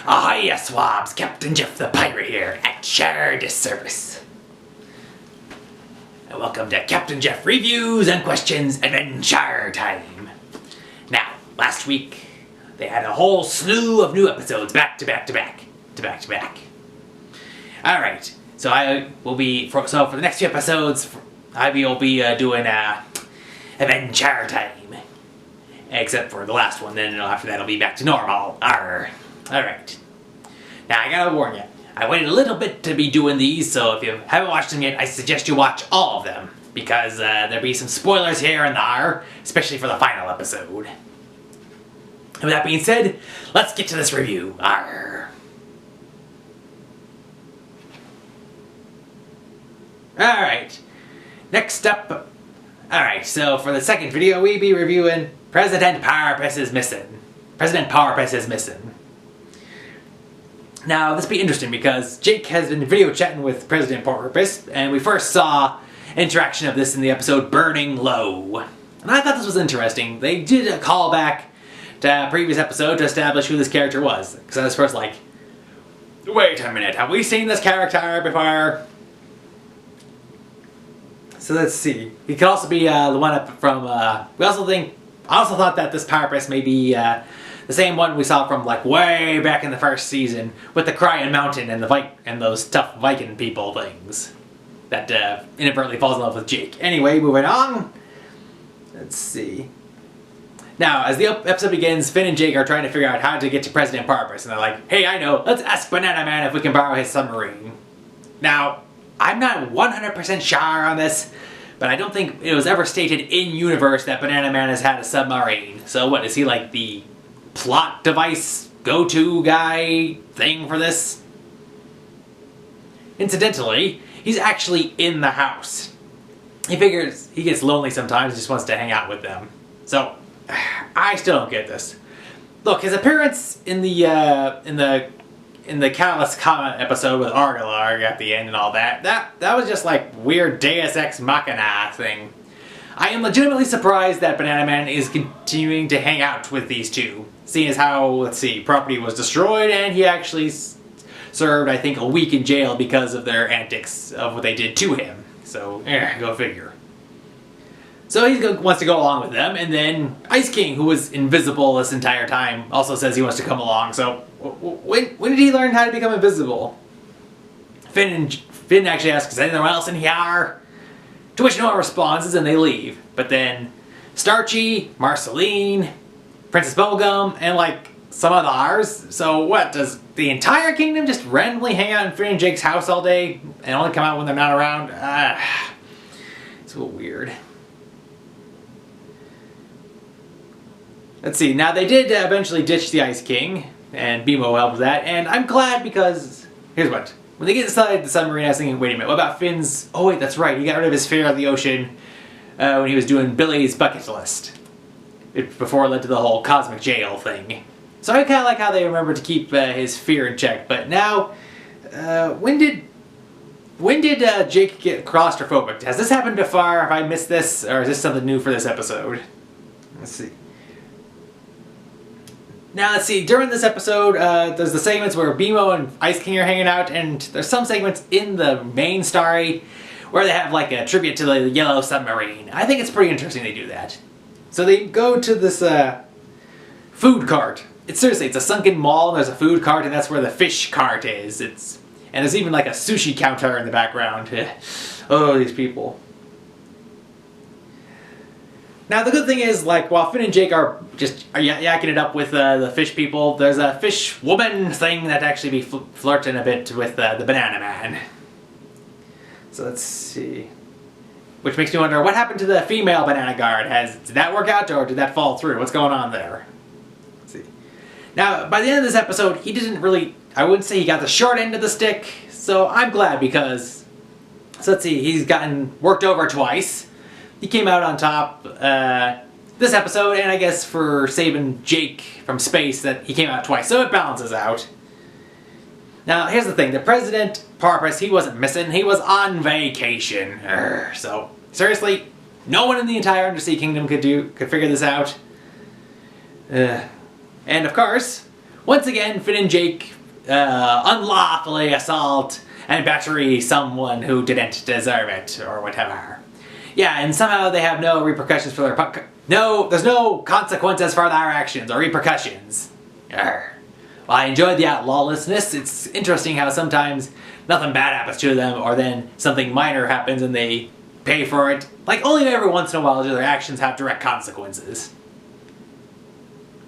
Ahoy, Swabs! Captain Jeff the Pirate here at your disservice. And welcome to Captain Jeff Reviews and Questions Adventure Time. Now, last week, they had a whole slew of new episodes back to back to back. Alright, so for the next few episodes, I will be doing Adventure Time. Except for the last one, then after that it'll be back to normal. Alright. Now I gotta warn you, I waited a little bit to be doing these, so if you haven't watched them yet, I suggest you watch all of them. Because there'll be some spoilers here and there, especially for the final episode. And with that being said, let's get to this review. Alright, next up. Alright, so for the second video, we'll be reviewing President Porpoise is Missing. President Porpoise is Missing. Now, this will be interesting because Jake has been video chatting with President Porpoise, and we first saw interaction of this in the episode Burning Low. And I thought this was interesting. They did a callback to a previous episode to establish who this character was. Because I was first like, wait a minute, have we seen this character before? So let's see. He could also be the one up from, I also thought that this Porpoise may be the same one we saw from like way back in the first season with the Crying Mountain and those tough Viking people things that inadvertently falls in love with Jake. Anyway, moving on. Let's see. Now, as the episode begins, Finn and Jake are trying to figure out how to get to President Porpoise, and they're like, hey, I know, let's ask Banana Man if we can borrow his submarine. Now, I'm not 100% sure on this, but I don't think it was ever stated in-universe that Banana Man has had a submarine. So what, is he like the plot device, go-to guy thing for this? Incidentally, he's actually in the house. He figures he gets lonely sometimes and just wants to hang out with them. So, I still don't get this. Look, his appearance in the Catalyst Comet episode with Argalarg at the end and all that was just like weird Deus Ex Machina thing. I am legitimately surprised that Banana Man is continuing to hang out with these two, seeing as how, let's see, property was destroyed and he actually served, I think, a week in jail because of their antics of what they did to him. So, go figure. So he wants to go along with them, and then Ice King, who was invisible this entire time, also says he wants to come along. So, when did he learn how to become invisible? Finn actually asks, is anyone else in here? To which no one responds, and they leave. But then Starchy, Marceline, Princess Bubblegum, and like some of the ours. So what, does the entire kingdom just randomly hang out in Finn and Jake's house all day and only come out when they're not around? It's a little weird. Let's see, now they did eventually ditch the Ice King, and Bimo helped with that, and I'm glad because, here's what. When they get inside the submarine, I was thinking, wait a minute, what about Finn's... Oh wait, that's right, he got rid of his fear of the ocean when he was doing Billy's bucket list. Before it led to the whole cosmic jail thing. So I kind of like how they remembered to keep his fear in check, but now, when did Jake get claustrophobic? Has this happened before? Have I missed this? Or is this something new for this episode? Let's see. Now, let's see, during this episode, there's the segments where Bimo and Ice King are hanging out, and there's some segments in the main story where they have like a tribute to the Yellow Submarine. I think it's pretty interesting they do that. So they go to this food cart. It's a sunken mall, and there's a food cart, and that's where the fish cart is. And there's even like a sushi counter in the background. Oh, these people. Now, the good thing is, like, while Finn and Jake are just yakking it up with the fish people, there's a fish woman thing that actually be flirting a bit with the Banana Man. So let's see. Which makes me wonder, what happened to the female banana guard? Did that work out, or did that fall through? What's going on there? Let's see. Now, by the end of this episode, he didn't really... I wouldn't say he got the short end of the stick, so I'm glad because... So let's see, he's gotten worked over twice. He came out on top this episode, and I guess for saving Jake from space that he came out twice, so it balances out. Now, here's the thing. The President Porpoise, he wasn't missing. He was on vacation. So, seriously, no one in the entire Undersea Kingdom could figure this out. And of course, once again, Finn and Jake unlawfully assault and battery someone who didn't deserve it, or whatever. Yeah, and somehow they have no repercussions for their there's no consequences for their actions or repercussions. Arr. Well, I enjoyed the outlawlessness. It's interesting how sometimes nothing bad happens to them, or then something minor happens and they pay for it. Like, only every once in a while do their actions have direct consequences.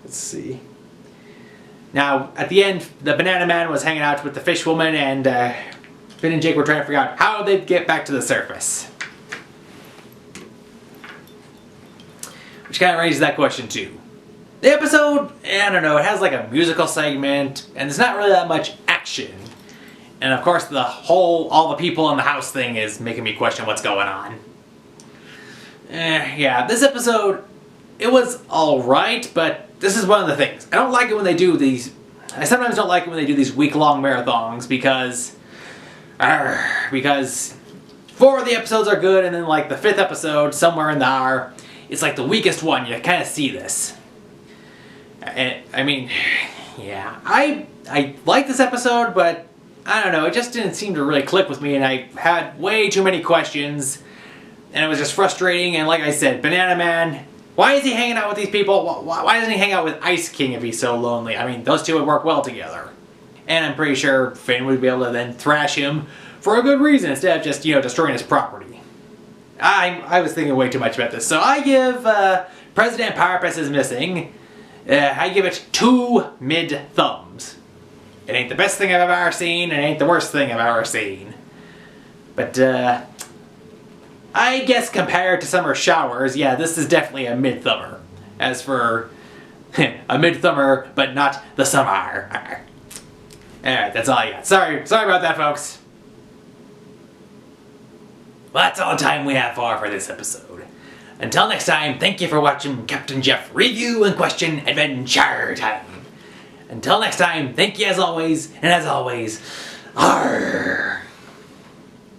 Let's see. Now, at the end, the Banana Man was hanging out with the Fish Woman, and Finn and Jake were trying to figure out how they'd get back to the surface. Which kind of raises that question too. The episode, I don't know, it has like a musical segment, and there's not really that much action. And of course all the people in the house thing is making me question what's going on. Yeah, this episode, it was alright, but this is one of the things. I don't like it when they do these, I sometimes don't like it when they do these week-long marathons because 4 of the episodes are good, and then like the 5th episode, somewhere in there, it's like the weakest one. You kind of see this. I mean, yeah, I like this episode, but I don't know, it just didn't seem to really click with me, and I had way too many questions, and it was just frustrating. And like I said, Banana Man, why is he hanging out with these people? Why doesn't he hang out with Ice King if he's so lonely? I mean, those two would work well together. And I'm pretty sure Finn would be able to then thrash him for a good reason instead of just, destroying his property. I was thinking way too much about this, so I give President Porpoise is Missing, I give it 2 mid-thumbs. It ain't the best thing I've ever seen, and it ain't the worst thing I've ever seen. But, I guess compared to Summer Showers, yeah, this is definitely a mid-thumber. As for a mid-thumber, but not the summer. Alright, that's all I got. Sorry about that, folks. Well, that's all the time we have for this episode. Until next time, thank you for watching Captain Jeff Review and Question Adventure Time. Until next time, thank you as always, and as always, arrgh.